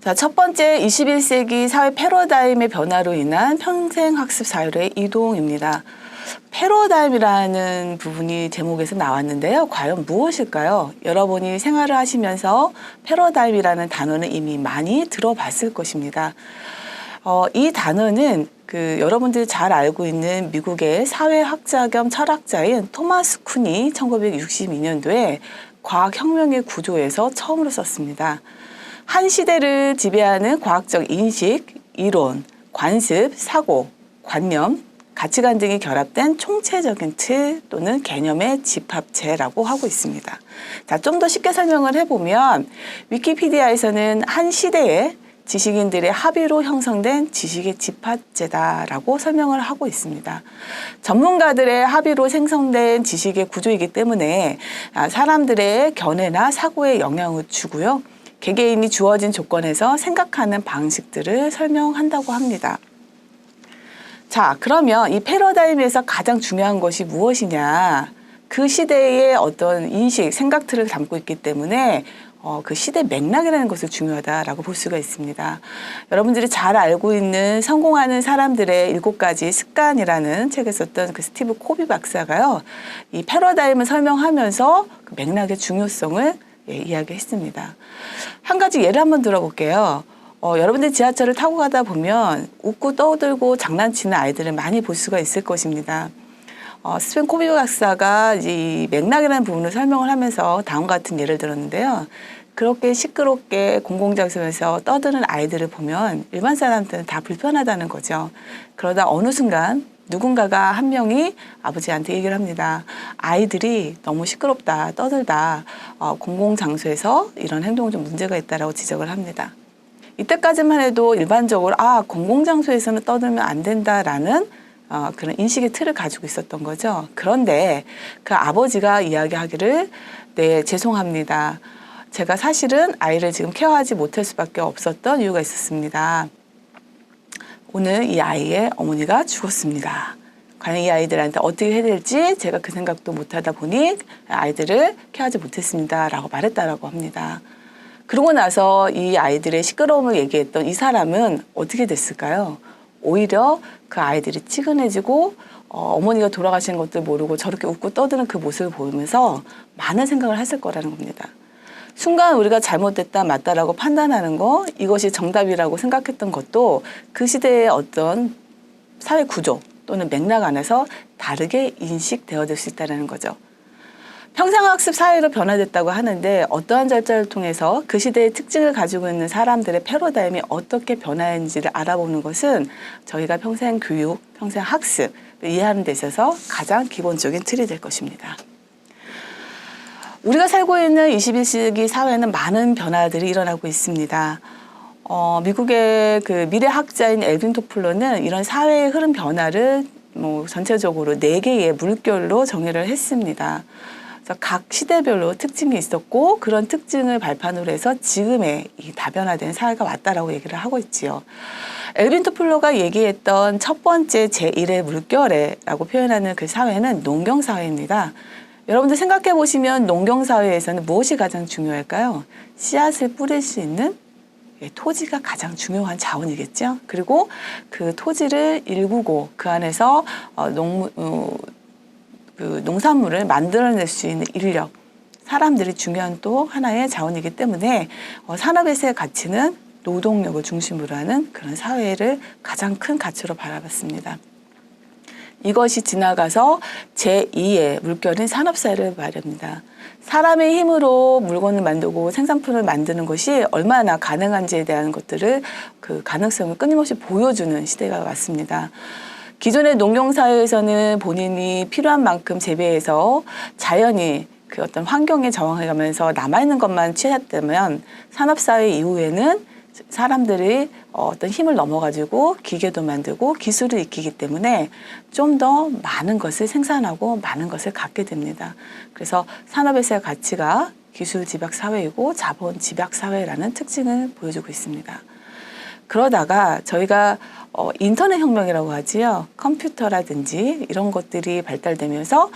자, 첫 번째 21세기 사회 패러다임의 변화로 인한 평생학습 사회로의 이동입니다. 패러다임이라는 부분이 제목에서 나왔는데요. 과연 무엇일까요? 여러분이 생활을 하시면서 패러다임이라는 단어는 이미 많이 들어봤을 것입니다. 이 단어는 여러분들이 잘 알고 있는 미국의 사회학자 겸 철학자인 토마스 쿤이 1962년도에 과학혁명의 구조에서 처음으로 썼습니다. 한 시대를 지배하는 과학적 인식, 이론, 관습, 사고, 관념, 가치관 등이 결합된 총체적인 틀 또는 개념의 집합체라고 하고 있습니다. 자, 좀 더 쉽게 설명을 해보면 위키피디아에서는 한 시대의 지식인들의 합의로 형성된 지식의 집합체다라고 설명을 하고 있습니다. 전문가들의 합의로 생성된 지식의 구조이기 때문에 사람들의 견해나 사고에 영향을 주고요. 개개인이 주어진 조건에서 생각하는 방식들을 설명한다고 합니다. 자, 그러면 이 패러다임에서 가장 중요한 것이 무엇이냐? 그 시대의 어떤 인식, 생각들을 담고 있기 때문에 그 시대 맥락이라는 것이 중요하다라고 볼 수가 있습니다. 여러분들이 잘 알고 있는 성공하는 사람들의 7가지 습관이라는 책에 썼던 그 스티브 코비 박사가요, 이 패러다임을 설명하면서 그 맥락의 중요성을 이야기했습니다. 한 가지 예를 한번 들어볼게요. 여러분들 지하철을 타고 가다 보면 웃고 떠들고 장난치는 아이들을 많이 볼 수가 있을 것입니다. 스티븐 코비 박사가 이 맥락이라는 부분을 설명을 하면서 다음과 같은 예를 들었는데요. 그렇게 시끄럽게 공공장소에서 떠드는 아이들을 보면 일반 사람들은 다 불편하다는 거죠. 그러다 어느 순간 누군가가 한 명이 아버지한테 얘기를 합니다. 아이들이 너무 시끄럽다, 떠들다, 공공장소에서 이런 행동은 좀 문제가 있다라고 지적을 합니다. 이때까지만 해도 일반적으로 공공장소에서는 떠들면 안 된다라는 그런 인식의 틀을 가지고 있었던 거죠. 그런데 그 아버지가 이야기하기를 네, 죄송합니다. 제가 사실은 아이를 지금 케어하지 못할 수밖에 없었던 이유가 있었습니다. 오늘 이 아이의 어머니가 죽었습니다. 과연 이 아이들한테 어떻게 해야 될지 제가 그 생각도 못하다 보니 아이들을 케어하지 못했습니다. 라고 말했다라고 합니다. 그러고 나서 이 아이들의 시끄러움을 얘기했던 이 사람은 어떻게 됐을까요? 오히려 그 아이들이 치근해지고 어머니가 돌아가신 것도 모르고 저렇게 웃고 떠드는 그 모습을 보면서 많은 생각을 했을 거라는 겁니다. 순간 우리가 잘못됐다 맞다라고 판단하는 거, 이것이 정답이라고 생각했던 것도 그 시대의 어떤 사회 구조 또는 맥락 안에서 다르게 인식되어질 수 있다는 거죠. 평생학습 사회로 변화됐다고 하는데 어떠한 절차를 통해서 그 시대의 특징을 가지고 있는 사람들의 패러다임이 어떻게 변화했는지를 알아보는 것은 저희가 평생 교육, 평생 학습을 이해하는 데 있어서 가장 기본적인 틀이 될 것입니다. 우리가 살고 있는 21세기 사회는 많은 변화들이 일어나고 있습니다. 미국의 그 미래학자인 엘빈 토플러는 이런 사회의 흐름 변화를 전체적으로 4개의 물결로 정의를 했습니다. 그래서 각 시대별로 특징이 있었고 그런 특징을 발판으로 해서 지금의 이 다변화된 사회가 왔다라고 얘기를 하고 있지요. 엘빈 토플러가 얘기했던 첫 번째 제1의 물결에라고 표현하는 그 사회는 농경사회입니다. 여러분들 생각해 보시면 농경사회에서는 무엇이 가장 중요할까요? 씨앗을 뿌릴 수 있는 토지가 가장 중요한 자원이겠죠. 그리고 그 토지를 일구고 그 안에서 농산물을 만들어낼 수 있는 인력, 사람들이 중요한 또 하나의 자원이기 때문에 산업에서의 가치는 노동력을 중심으로 하는 그런 사회를 가장 큰 가치로 바라봤습니다. 이것이 지나가서 제2의 물결인 산업사회를 말합니다. 사람의 힘으로 물건을 만들고 생산품을 만드는 것이 얼마나 가능한지에 대한 것들을 그 가능성을 끊임없이 보여주는 시대가 왔습니다. 기존의 농경사회에서는 본인이 필요한 만큼 재배해서 자연이 그 어떤 환경에 저항해가면서 남아있는 것만 취했다면 산업사회 이후에는 사람들이 어떤 힘을 넘어가지고 기계도 만들고 기술을 익히기 때문에 좀 더 많은 것을 생산하고 많은 것을 갖게 됩니다. 그래서 산업에서의 가치가 기술 집약 사회이고 자본 집약 사회라는 특징을 보여주고 있습니다. 그러다가 저희가 인터넷 혁명이라고 하지요. 컴퓨터라든지 이런 것들이 발달되면서